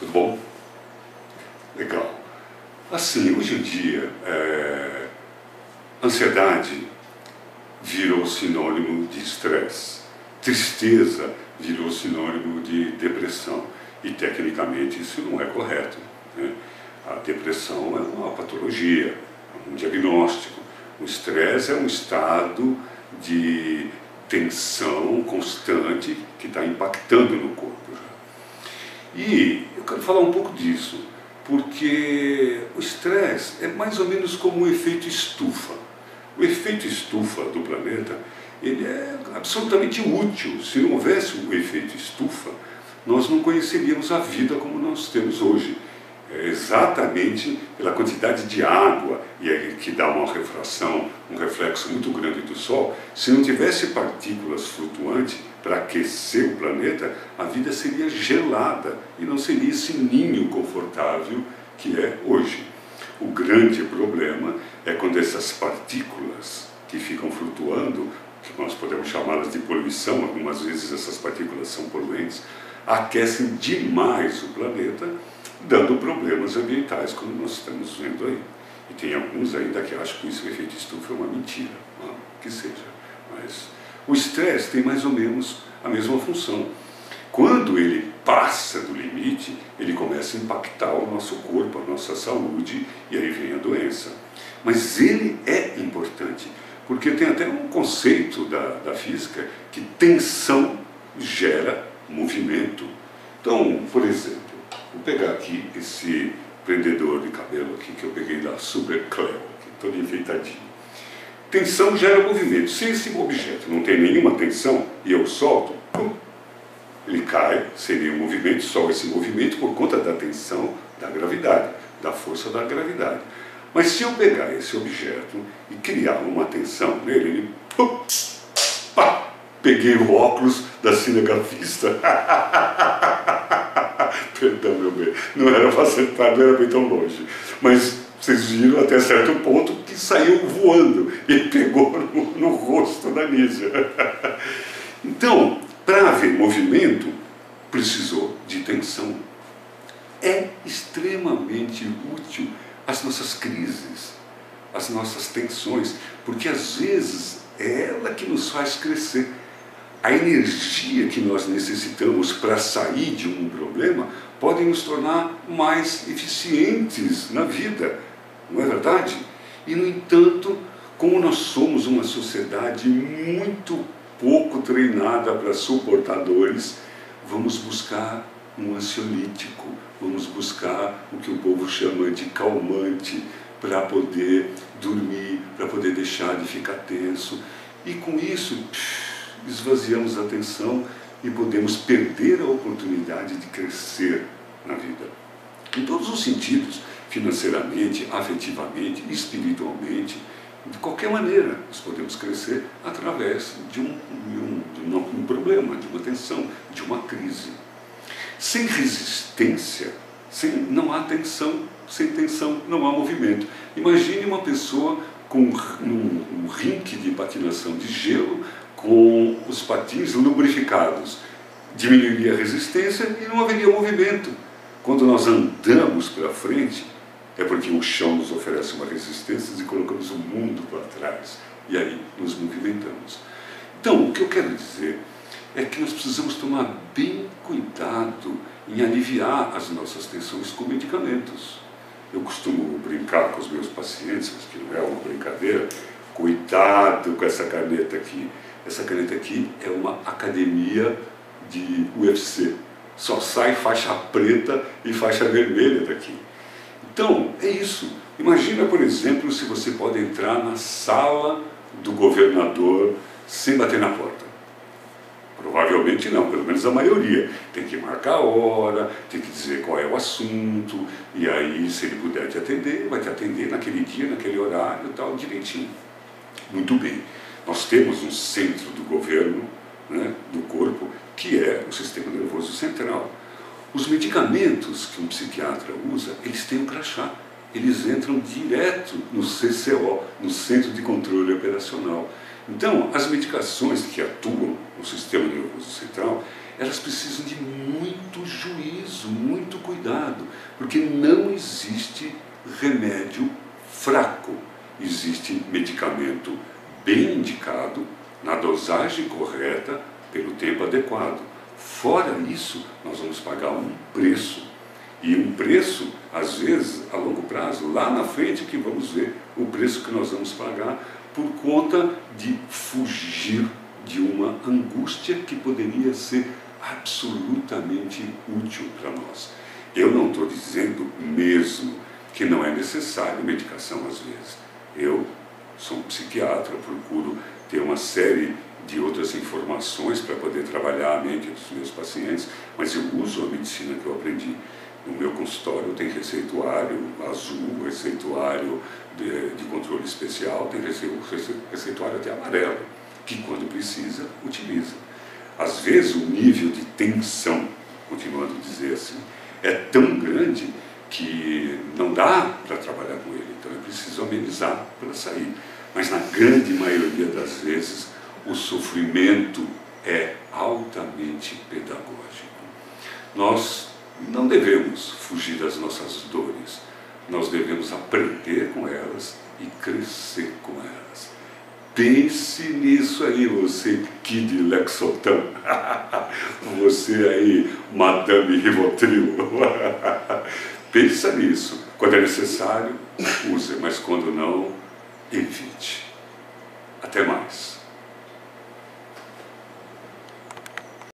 Tudo bom? Legal. Assim, hoje em dia, ansiedade virou sinônimo de estresse, tristeza virou sinônimo de depressão, e tecnicamente isso não é correto, né? A depressão é uma patologia, é um diagnóstico. O estresse é um estado de tensão constante que está impactando no corpo já. E eu quero falar um pouco disso, porque o estresse é mais ou menos como um efeito estufa. O efeito estufa do planeta, ele é absolutamente útil. Se não houvesse o efeito estufa, nós não conheceríamos a vida como nós temos hoje. É exatamente pela quantidade de água, e aí que dá uma refração, um reflexo muito grande do Sol. Se não tivesse partículas flutuantes para aquecer o planeta, a vida seria gelada e não seria esse ninho confortável que é hoje. O grande problema é quando essas partículas que ficam flutuando, que nós podemos chamá-las de poluição, algumas vezes essas partículas são poluentes, aquecem demais o planeta, dando problemas ambientais, como nós estamos vendo aí. E tem alguns ainda que acham que esse efeito estufa é uma mentira, que seja. Mas o estresse tem mais ou menos a mesma função. Quando ele passa do limite, ele começa a impactar o nosso corpo, a nossa saúde, e aí vem a doença. Mas ele é importante, porque tem até um conceito da física que tensão gera movimento. Então, por exemplo, vou pegar aqui esse prendedor de cabelo aqui que eu peguei da Super Cleo, aqui, todo enfeitadinho. Tensão gera movimento. Se esse objeto não tem nenhuma tensão e eu solto, ele cai, seria um movimento, só esse movimento por conta da tensão da gravidade, da força da gravidade. Mas se eu pegar esse objeto e criar uma tensão nele, ele... pá, peguei o óculos da cinegrafista. Perdão, meu bem, não era para acertar, não era bem tão longe. Mas vocês viram até certo ponto que saiu voando e pegou no rosto da Nízia. Então, para haver movimento, precisou de tensão. É extremamente útil as nossas crises, as nossas tensões, porque às vezes é ela que nos faz crescer. A energia que nós necessitamos para sair de um problema pode nos tornar mais eficientes na vida, não é verdade? E, no entanto, como nós somos uma sociedade muito pouco treinada para suportar dores, vamos buscar um ansiolítico, vamos buscar o que o povo chama de calmante, para poder dormir, para poder deixar de ficar tenso. E com isso, esvaziamos a atenção e podemos perder a oportunidade de crescer na vida. Em todos os sentidos, financeiramente, afetivamente, espiritualmente, de qualquer maneira, nós podemos crescer através de um problema, de uma tensão, de uma crise. Sem resistência, não há tensão, sem tensão não há movimento. Imagine uma pessoa com um rink de patinação de gelo, com os patins lubrificados. Diminuiria a resistência e não haveria movimento. Quando nós andamos para frente, é porque o chão nos oferece uma resistência e colocamos o mundo para trás. E aí nos movimentamos. Então, o que eu quero dizer é que nós precisamos tomar bem cuidado em aliviar as nossas tensões com medicamentos. Eu costumo brincar com os meus pacientes, mas que não é uma brincadeira, cuidado com essa caneta aqui. Essa caneta aqui é uma academia de UFC. Só sai faixa preta e faixa vermelha daqui. Então, é isso. Imagina, por exemplo, se você pode entrar na sala do governador sem bater na porta. Provavelmente não, pelo menos a maioria. Tem que marcar a hora, tem que dizer qual é o assunto, e aí, se ele puder te atender, vai te atender naquele dia, naquele horário e tal, direitinho. Muito bem. Nós temos um centro do governo, né, do corpo, que é o sistema nervoso central. Os medicamentos que um psiquiatra usa, eles têm um crachá. Eles entram direto no CCO, no Centro de Controle Operacional. Então, as medicações que atuam no sistema nervoso central, elas precisam de muito juízo, muito cuidado, porque não existe remédio fraco. Existe medicamento bem indicado, na dosagem correta, pelo tempo adequado. Fora isso, nós vamos pagar um preço. E um preço, às vezes, a longo prazo, lá na frente que vamos ver o preço que nós vamos pagar por conta de fugir de uma angústia que poderia ser absolutamente útil para nós. Eu não estou dizendo mesmo que não é necessário medicação às vezes. Eu sou um psiquiatra, procuro ter uma série de outras informações para poder trabalhar a mente dos meus pacientes, mas eu uso a medicina que eu aprendi. No meu consultório tem receituário azul, receituário de controle especial, tem receituário até amarelo, que quando precisa, utiliza. Às vezes o nível de tensão, continuando a dizer assim, é tão grande que não dá para trabalhar com ele, então eu preciso amenizar para sair. Mas na grande maioria das vezes, o sofrimento é altamente pedagógico. Nós não devemos fugir das nossas dores, nós devemos aprender com elas e crescer com elas. Pense nisso aí, você Kid Lexotan, você aí, Madame Rivotril. Pensa nisso. Quando é necessário, use, mas quando não, evite. Até mais.